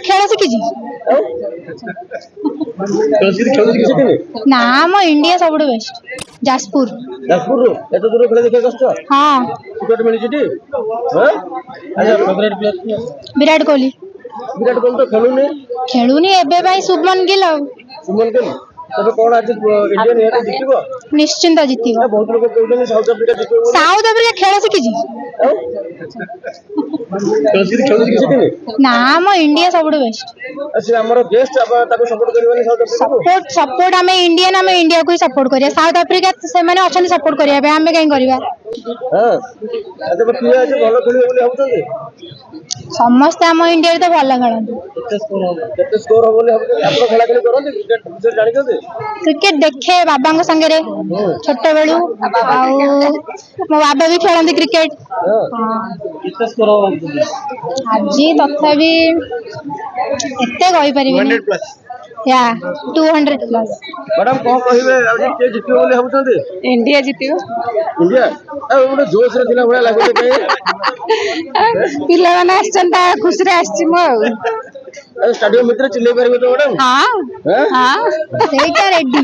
खेल शिखी ना मो इंडिया सब बेस्ट जाजपुर जाजपुर एत दूर खेल देखा कष्ट हाँ टिकट मिली विराट कोहली विराट कोहली तो खेलुनी खेलुनी एबे भाई शुभमन गिल सुमन गिल तबे कौन आज इंडियन हेयर जितबो निश्चिंत जीतिबो बहुत लोग कहउछन साउथ अफ्रीका जितबो साउथ अफ्रीका खेल शिखी खेल शिखी ना मो इंडिया सब बेस्ट अच्छा हमर गेस्ट अब ताको सपोर्ट करबनी साउथ अफ्रीका सपोर्ट सपोर्ट आम इंडियन आम इंडिया को ही सपोर्ट करिया साउथ अफ्रीका से माने अच्छा सपोर्ट करिया आम कहीं करवा हां तबे किए आज भलो खेलियो बोली भाबुछन समस्त आम इंडिया तो भल खेलते केते स्कोर हो बोली भाबुछन आपण खेला खेली करन क्रिकेट विषय जानि छथि क्रिकेट देखे बाबा संगे छोट बेलू मो बाबा भी खेलते क्रिकेट केते स्कोर हो आज तथापि एते कहि परिबिनी 100 प्लस या 200 प्लस मैडम कौन कहिबे आज के जितियो बोली भाबुछन इंडिया जीतियो इंडिया अब गोटे जोश रे दिला भला लागले के पिला माने आछंता खुशी रे आछि मो स्टेडियम भीतर चिल्ले परबे तो मैडम हां हां सेटा रेडी